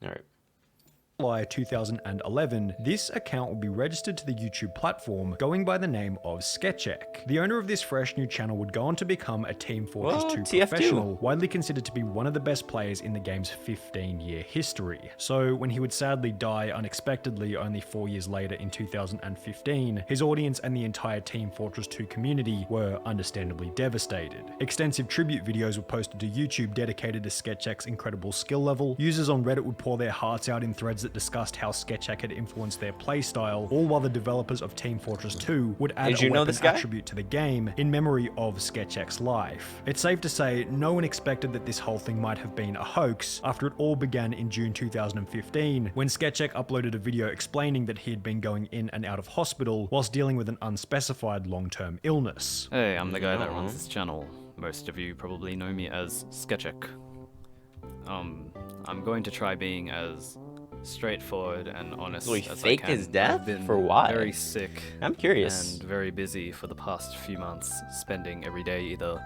All right. July 2011, this account will be registered to the YouTube platform going by the name of Sketchek. The owner of this fresh new channel would go on to become a Team Fortress 2 TF2. professional, widely considered to be one of the best players in the game's 15-year history. So when he would sadly die unexpectedly only 4 years later in 2015, his audience and the entire Team Fortress 2 community were understandably devastated. Extensive tribute videos were posted to YouTube dedicated to Sketchek's incredible skill level. Users on Reddit would pour their hearts out in threads that discussed how Sketchek had influenced their playstyle, all while the developers of Team Fortress 2 would add a weapon attribute to the game in memory of Sketchek's life. It's safe to say no one expected that this whole thing might have been a hoax after it all began in June 2015 when Sketchek uploaded a video explaining that he had been going in and out of hospital whilst dealing with an unspecified long-term illness. Hey, I'm the guy that runs this channel. Most of you probably know me as Sketchek. I'm going to try being as straightforward and honest So he as faked I can. his death? I've been For why? very sick. I'm curious. And very busy for the past few months, spending every day either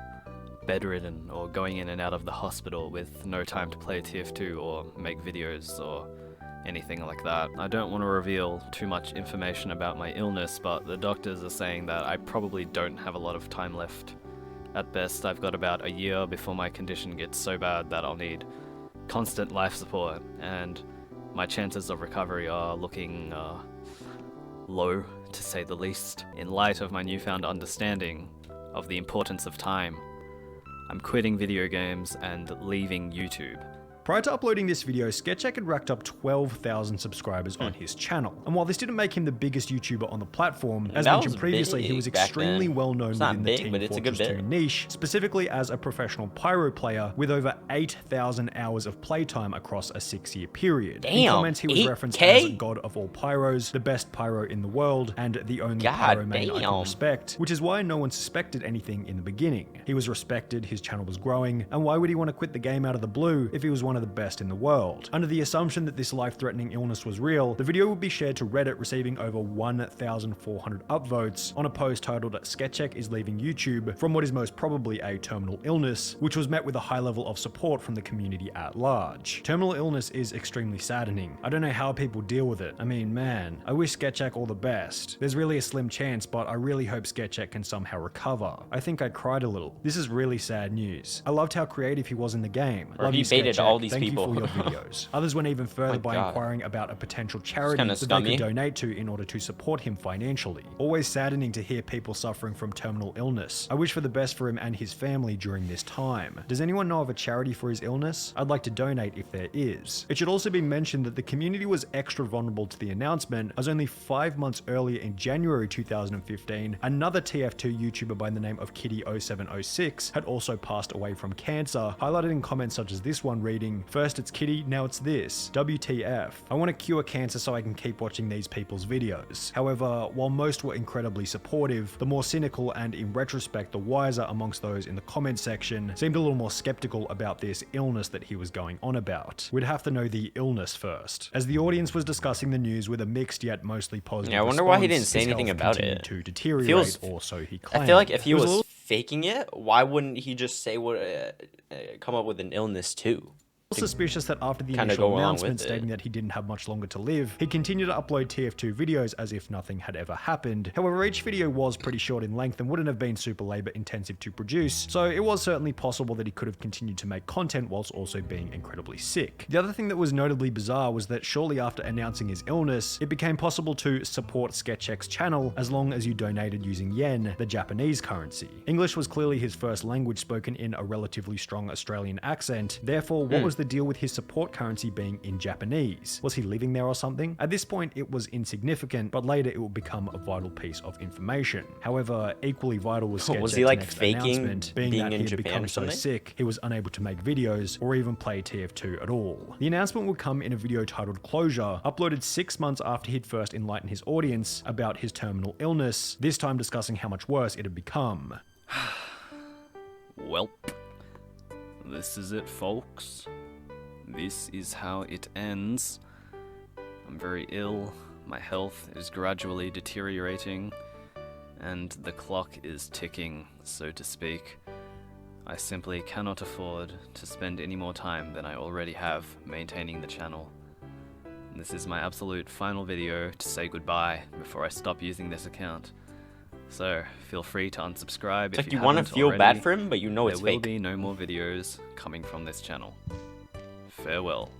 bedridden or going in and out of the hospital with no time to play TF2 or make videos or anything like that. I don't want to reveal too much information about my illness, but the doctors are saying that I probably don't have a lot of time left. At best, I've got about a year before my condition gets so bad that I'll need constant life support, and my chances of recovery are looking low, to say the least. In light of my newfound understanding of the importance of time, I'm quitting video games and leaving YouTube. Prior to uploading this video, Sketchek had racked up 12,000 subscribers on his channel. And while this didn't make him the biggest YouTuber on the platform, as mentioned previously, he was extremely well known within the Team Fortress 2 niche, specifically as a professional pyro player with over 8,000 hours of playtime across a 6-year period. In comments, he was referenced as God of all pyros, the best pyro in the world, and the only pyro main I can respect, which is why no one suspected anything in the beginning. He was respected, his channel was growing, and why would he want to quit the game out of the blue if he was one of the best in the world? Under the assumption that this life-threatening illness was real, the video would be shared to Reddit, receiving over 1,400 upvotes on a post titled "Sketchek is leaving YouTube from what is most probably a terminal illness," which was met with a high level of support from the community at large. Terminal illness is extremely saddening. I don't know how people deal with it. I mean, man, I wish Sketchek all the best. There's really a slim chance, but I really hope Sketchek can somehow recover. I think I cried a little. This is really sad news. I loved how creative he was in the game. Or he baited all these Thank people. you for your videos. Others went even further by inquiring about a potential charity that they could donate to in order to support him financially. Always saddening to hear people suffering from terminal illness. I wish for the best for him and his family during this time. Does anyone know of a charity for his illness? I'd like to donate if there is. It should also be mentioned that the community was extra vulnerable to the announcement, as only 5 months earlier in January 2015, another TF2 YouTuber by the name of Kitty0706 had also passed away from cancer, highlighted in comments such as this one reading, "First it's Kitty, now it's this. WTF. I want to cure cancer so I can keep watching these people's videos." However, while most were incredibly supportive, the more cynical and, in retrospect, the wiser amongst those in the comment section seemed a little more skeptical about this illness that he was going on about. We'd have to know the illness first, as the audience was discussing the news with a mixed yet mostly positive I wonder why he didn't say anything about it. To deteriorate, or so he claimed. I feel like if he was faking it, why wouldn't he just say come up with an illness too? Suspicious that after the initial announcement stating that he didn't have much longer to live, he continued to upload TF2 videos as if nothing had ever happened. However, each video was pretty short in length and wouldn't have been super labor intensive to produce, so it was certainly possible that he could have continued to make content whilst also being incredibly sick. The other thing that was notably bizarre was that shortly after announcing his illness, it became possible to support Sketchek's channel as long as you donated using yen, the Japanese currency. English was clearly his first language, spoken in a relatively strong Australian accent. Therefore, what was the deal with his support currency being in Japanese? Was he living there or something? At this point, it was insignificant, but later it would become a vital piece of information. However, equally vital was Sketchek's next announcement, being that he had become so sick, he was unable to make videos or even play TF2 at all. The announcement would come in a video titled "Closure," uploaded 6 months after he'd first enlightened his audience about his terminal illness, this time discussing how much worse it had become. Welp. This is it, folks. This is how it ends. I'm very ill, my health is gradually deteriorating, and the clock is ticking, so to speak. I simply cannot afford to spend any more time than I already have maintaining the channel This is my absolute final video to say goodbye before I stop using this account. So feel free to unsubscribe It's if like you want to feel already. bad for him, but you know it's There will fake. be no more videos coming from this channel. Farewell.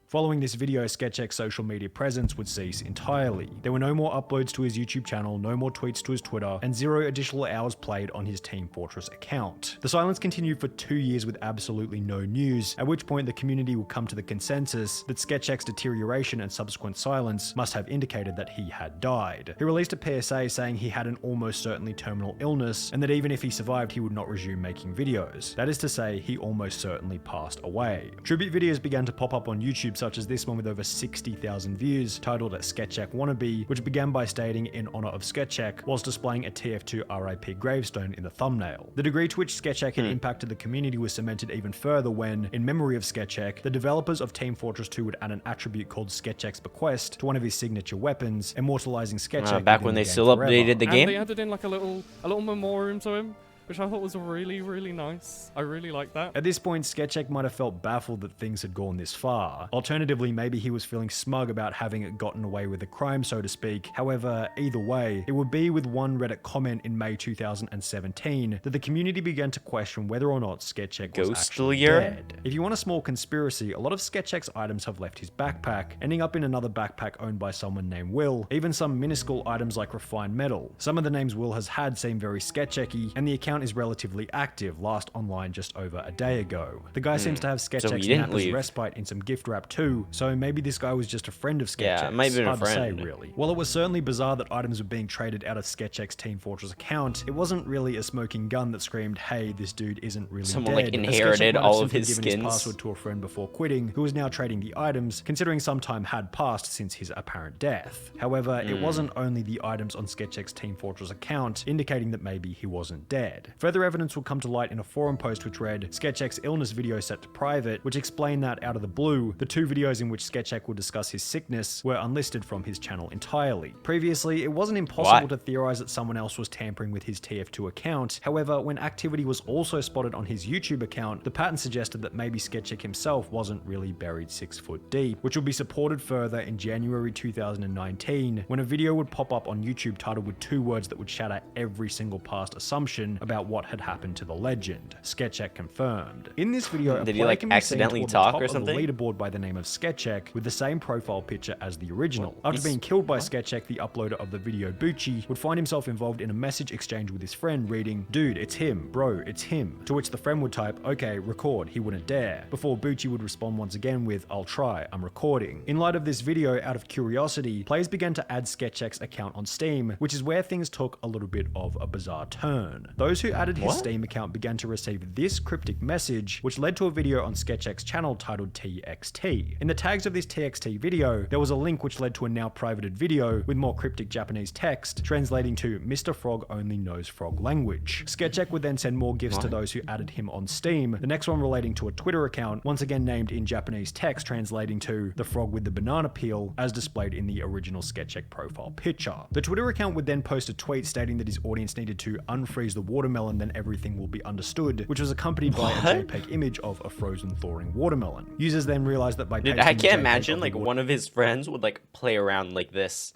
Following this video, SketchX's social media presence would cease entirely. There were no more uploads to his YouTube channel, no more tweets to his Twitter, and 0 additional hours played on his Team Fortress account. The silence continued for 2 years with absolutely no news, at which point the community would come to the consensus that SketchX's deterioration and subsequent silence must have indicated that he had died. He released a PSA saying he had an almost certainly terminal illness, and that even if he survived, he would not resume making videos. That is to say, he almost certainly passed away. Tribute videos began to pop up on YouTube, such as this one with over 60,000 views, titled SketchX Wannabe, which began by stating in honor of SketchX, whilst displaying a TF2 RIP gravestone in the thumbnail. The degree to which SketchX had impacted the community was cemented even further when, in memory of SketchX, the developers of Team Fortress 2 would add an attribute called SketchX Bequest to one of his signature weapons, immortalizing SketchX back when they still updated the And game. they added in like a little memoriam to him, which I thought was really, really nice. I really like that. At this point, SketchX might have felt baffled that things had gone this far. Alternatively, maybe he was feeling smug about having gotten away with the crime, so to speak. However, either way, it would be with one Reddit comment in May 2017 that the community began to question whether or not SketchX was actually Ghostlier? dead. If you want a small conspiracy, a lot of SketchX items have left his backpack, ending up in another backpack owned by someone named Will, even some minuscule items like refined metal. Some of the names Will has had seem very SketchX-y, and the account is relatively active, last online just over a day ago. The guy seems to have So he SketchX didn't Napper's leave. respite in some gift wrap too, so maybe this guy was just a friend of SketchX. Yeah, it might have been a Hard to friend. say, really. While it was certainly bizarre that items were being traded out of SketchX Team Fortress account, it wasn't really a smoking gun that screamed, hey, this dude isn't really Someone, dead. like, As inherited SketchX might have all of simply his given skins. password to a friend before quitting, who was now trading the items, considering some time had passed since his apparent death. However, it wasn't only the items on SketchX Team Fortress account, indicating that maybe he wasn't dead. Further evidence would come to light in a forum post which read, SketchX illness video set to private, which explained that, out of the blue, the 2 videos in which SketchX would discuss his sickness were unlisted from his channel entirely. Previously, it wasn't impossible to theorize that someone else was tampering with his TF2 account. However, when activity was also spotted on his YouTube account, the pattern suggested that maybe SketchX himself wasn't really buried 6 foot deep, which would be supported further in January 2019, when a video would pop up on YouTube titled with 2 words that would shatter every single past assumption about what had happened to the legend. SketchX confirmed. In this video, Did a he, player like, can be seen accidentally toward the talk top or of the something? leaderboard by the name of SketchX with the same profile picture as the original. After being killed by SketchX, the uploader of the video, Bucci, would find himself involved in a message exchange with his friend reading, dude, it's him, bro, it's him. To which the friend would type, okay, record, he wouldn't dare. Before Bucci would respond once again with, I'll try, I'm recording. In light of this video, out of curiosity, players began to add SketchX's account on Steam, which is where things took a little bit of a bizarre turn. Those who added his Steam account began to receive this cryptic message, which led to a video on SketchX's channel titled TXT. In the tags of this TXT video, there was a link which led to a now privated video with more cryptic Japanese text, translating to Mr. Frog only knows frog language. SketchX would then send more gifts to those who added him on Steam, the next one relating to a Twitter account, once again named in Japanese text, translating to the frog with the banana peel, as displayed in the original SketchX profile picture. The Twitter account would then post a tweet stating that his audience needed to unfreeze the watermelon, then everything will be understood, which was accompanied by a JPEG image of a frozen thawing watermelon. Users then realized that by Dude, pasting I the can't JPEG imagine of the like one of his friends would like play around like this,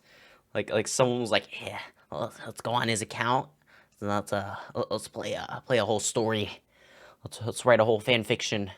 like someone was like, yeah, let's go on his account, so let's play a whole story, let's write a whole fan fiction.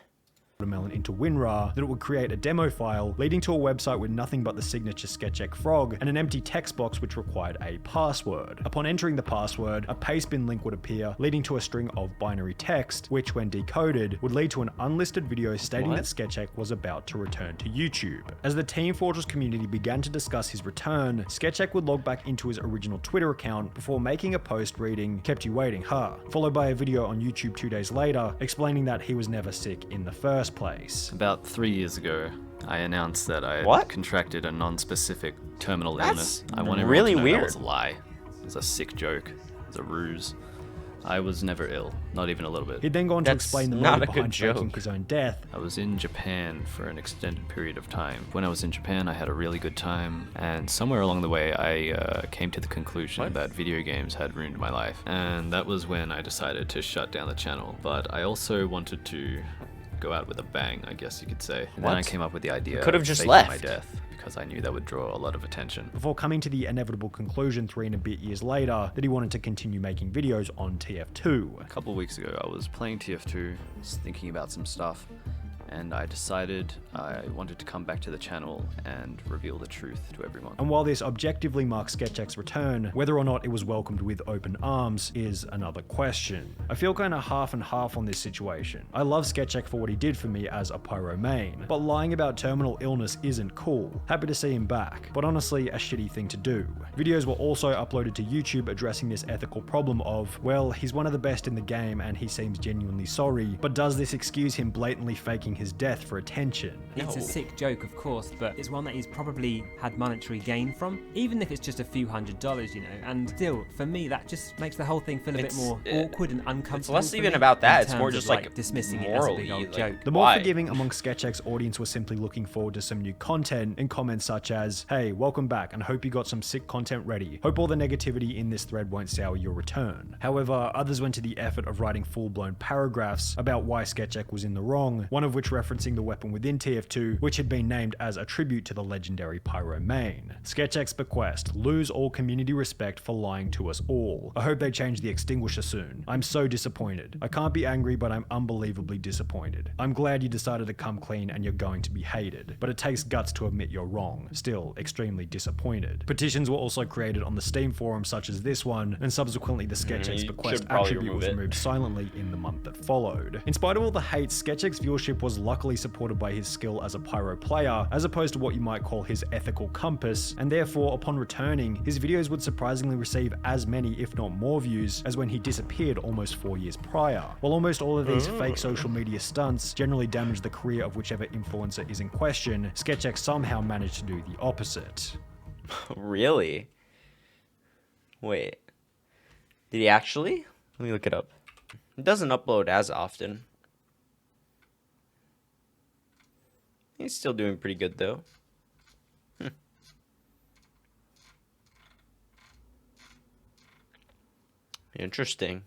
watermelon into WinRAR, that it would create a demo file leading to a website with nothing but the signature SketchX frog and an empty text box which required a password. Upon entering the password, a pastebin link would appear leading to a string of binary text, which when decoded would lead to an unlisted video stating that SketchX was about to return to YouTube. As the Team Fortress community began to discuss his return, SketchX would log back into his original Twitter account before making a post reading, "Kept you waiting, huh?" followed by a video on YouTube 2 days later explaining that he was never sick in the first place. About 3 years ago, I announced that I What? contracted a non-specific terminal That's illness. I want everyone really to know weird. that was a lie. It was a sick joke. It was a ruse. I was never ill, not even a little bit. He'd then gone to That's explain the not motive a good behind faking joke. his own death. I was in Japan for an extended period of time. When I was in Japan, I had a really good time, and somewhere along the way, I came to the conclusion that video games had ruined my life. And that was when I decided to shut down the channel. But I also wanted to go out with a bang, I guess you could say. And What? then I came up with the idea Could have of just faking left. my death, because I knew that would draw a lot of attention. Before coming to the inevitable conclusion 3 and a bit years later that he wanted to continue making videos on TF2. A couple of weeks ago, I was playing TF2, just thinking about some stuff, and I decided I wanted to come back to the channel and reveal the truth to everyone. And while this objectively marks SketchX's return, whether or not it was welcomed with open arms is another question. I feel kinda half and half on this situation. I love SketchX for what he did for me as a pyro main, but lying about terminal illness isn't cool. Happy to see him back, but honestly a shitty thing to do. Videos were also uploaded to YouTube addressing this ethical problem of, well, he's one of the best in the game and he seems genuinely sorry, but does this excuse him blatantly faking his death for attention? It's a sick joke, of course, but it's one that he's probably had monetary gain from, even if it's just a few $100s, you know. And still, for me, that just makes the whole thing feel a bit more awkward and uncomfortable. It's less for even me, about that. in It's more terms just of, like dismissing it as a morally, big old like, joke. The more Why? forgiving among SketchX's audience were simply looking forward to some new content in comments such as, hey, welcome back and hope you got some sick content ready. Hope all the negativity in this thread won't sour your return. However, others went to the effort of writing full-blown paragraphs about why SketchX was in the wrong, one of which referencing the weapon within TF2, which had been named as a tribute to the legendary pyro main. SketchX bequest, lose all community respect for lying to us all. I hope they change the extinguisher soon. I'm so disappointed. I can't be angry, but I'm unbelievably disappointed. I'm glad you decided to come clean and you're going to be hated, but it takes guts to admit you're wrong. Still, extremely disappointed. Petitions were also created on the Steam forum such as this one, and subsequently the SketchX you bequest should probably attribute was remove it. removed silently in the month that followed. In spite of all the hate, SketchX viewership was luckily supported by his skill as a pyro player, as opposed to what you might call his ethical compass, and therefore, upon returning, his videos would surprisingly receive as many, if not more views, as when he disappeared almost 4 years prior. While almost all of these fake social media stunts generally damage the career of whichever influencer is in question, SketchX somehow managed to do the opposite. Really? Wait. Did he actually? Let me look it up. It doesn't upload as often. He's still doing pretty good though. Interesting.